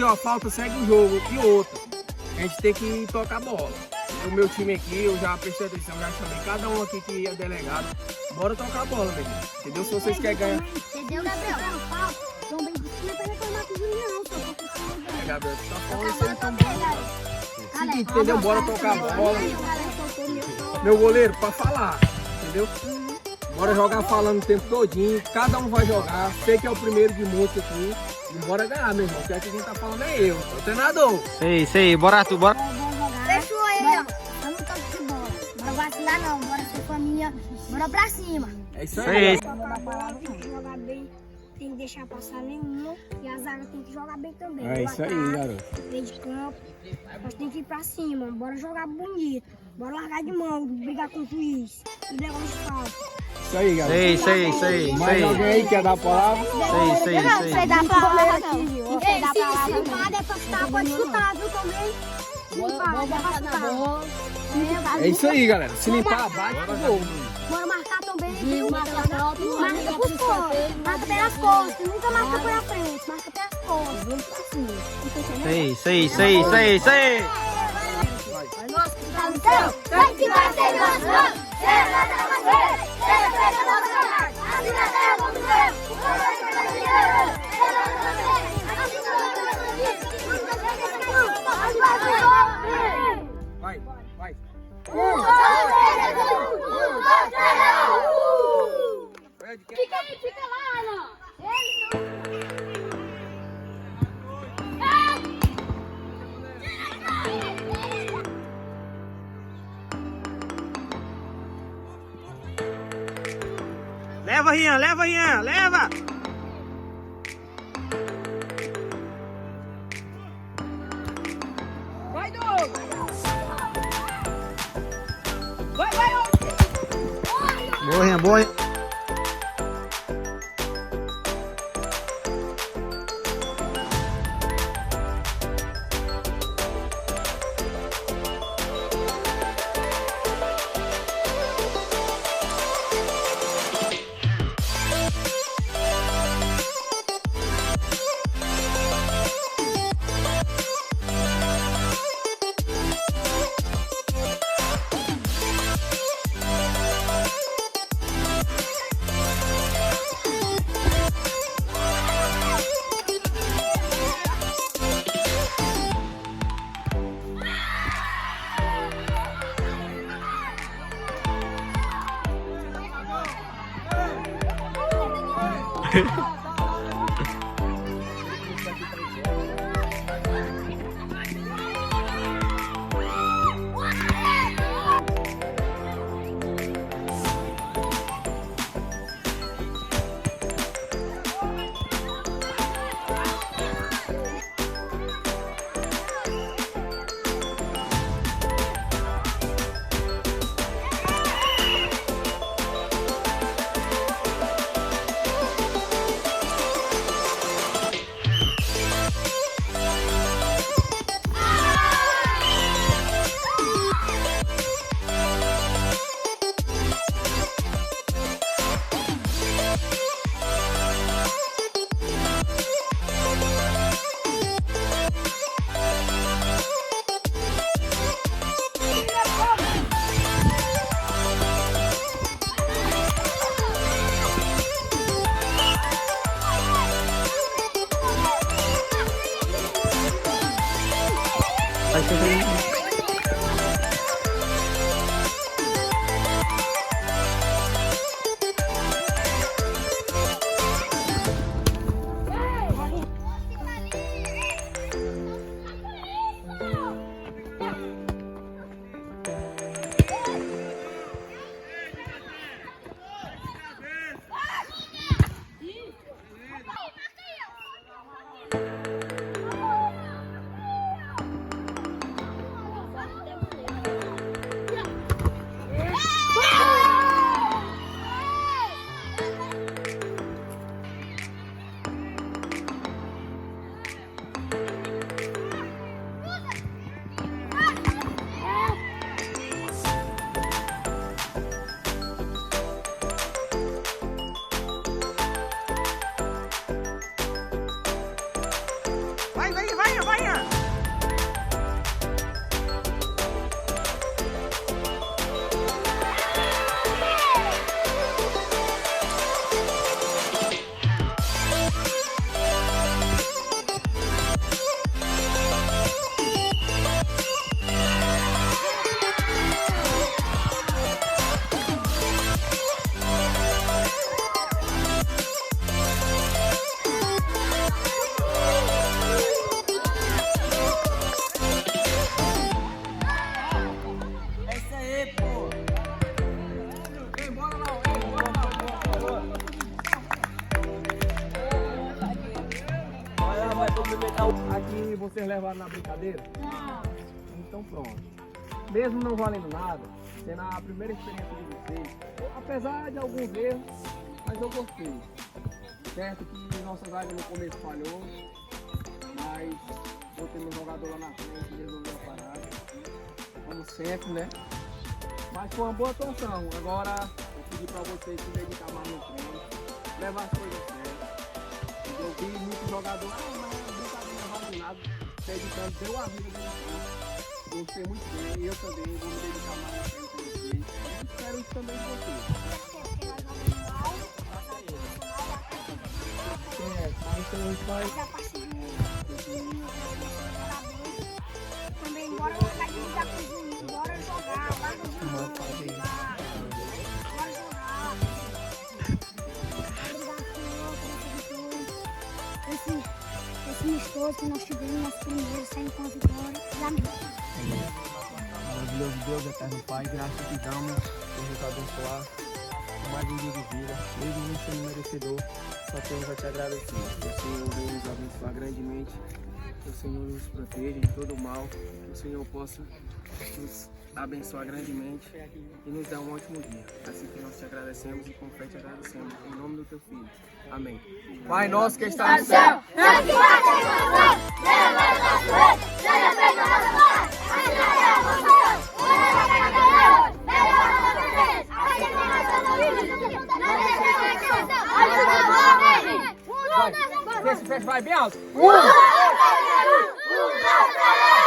uma falta, segue o jogo. E outra, a gente tem que tocar a bola. O meu time aqui, eu já prestei atenção, já chamei cada um aqui que é delegado. Bora tocar a bola, meu irmão. Entendeu? Se vocês querem ganhar. Entendeu, Gabriel? Não vem de cima pra reclamar com o Julião, só. Gabriel, tu tá falando isso aí também. Seguinte, entendeu? Bora tocar a bola. Meu goleiro, pra falar, entendeu? Bora jogar falando o tempo todinho. Cada um vai jogar. Sei que é o primeiro de muitos aqui. E bora ganhar, meu irmão. Porque quem tá falando é eu, o treinador. Sei. Bora, Arthur, bora. Fechou aí, ó. Eu não toco de bola. Bora vacilar não. Bora ser família. Bora pra cima. É isso aí. Tem que jogar bem. Tem que deixar passar nenhuma. E a zaga tem que jogar bem também. É isso aí, garoto. Meio de campo. Nós tem que ir pra cima. Bora jogar bonito. Bora largar de mão, brigar com o juiz. E levar de falta. Isso aí, garoto. Sei. Mais alguém aí quer dar a palavra? Sei. Não sei dar a palavra não. Se limpar, é pra escutar, pode escutar, viu, também? Se limpar, é pra escutar. É isso aí, galera. Se limpar, bate pro gol. Bora marcar também, viu? Marca por costas. Marca pelas costas. Nunca marca pela frente. Marca pelas costas. Vamos pra cima. Sei. Nossa, que tá no céu. Vai que vai ser nosso nome. Será da bandeira. Será feita nossa cara. Assim na terra vamos ver. O povo vai ser brasileiro. Será da bandeira. Assim na terra vamos ver. Nunca vai ser campeão. Assim vai ser nome. Vai. 1, 2, 3, 1, 2, 3, Fica lá, Ana. Leva, Rian, leva. Vai, Douglas! Vai! Boa, Rian, boa. Ei, bora não, bora não. Aqui vocês levaram na brincadeira? Não. Então pronto. Mesmo não valendo nada, sendo a primeira experiência de vocês, apesar de alguns erros, mas eu gostei. Certo que nossa zaga no começo falhou, mas botei meu jogador lá na frente e resolveu a parada. Como sempre, né? Mas foi uma boa atuação. Agora eu pedi para vocês se dedicar mais no treino, levar as coisas sérias. Eu vi muitos jogadores, mas não vale nada, dedicando, deu a vida dele. Gostei muito bem, e eu também vou me dedicar mais no treino com vocês. Espero isso também de vocês. Então a gente vai. Também bora jogar de ligar com os meninos, bora jogar, bora jogar. Esse amistoso que nós tivemos, nosso primeiro, saindo com a vitória. Maravilhoso Deus, eterno Pai, graças te damos por nos abençoar com mais um dia de vida, mesmo não sendo merecedor, só temos a te agradecer. Que o Senhor venha nos abençoar grandemente, que o Senhor nos proteja de todo o mal, que o Senhor possa nos abençoar grandemente e nos dar um ótimo dia. Assim que nós te agradecemos e com fé te agradecemos, em nome do teu Filho. Amém. Pai nosso que está no céu, santificado seja o teu nome, venha a vossa vontade, seja feita a vossa vontade, assim na terra como no céu. O pão nosso de cada dia, dai-nos hoje o nosso pão diário, assim como nós perdoamos aos nossos devedores, não nos deixes cair em tentação, mas livra-nos do mal. Amém. vai bem alto. 1, 2, 3.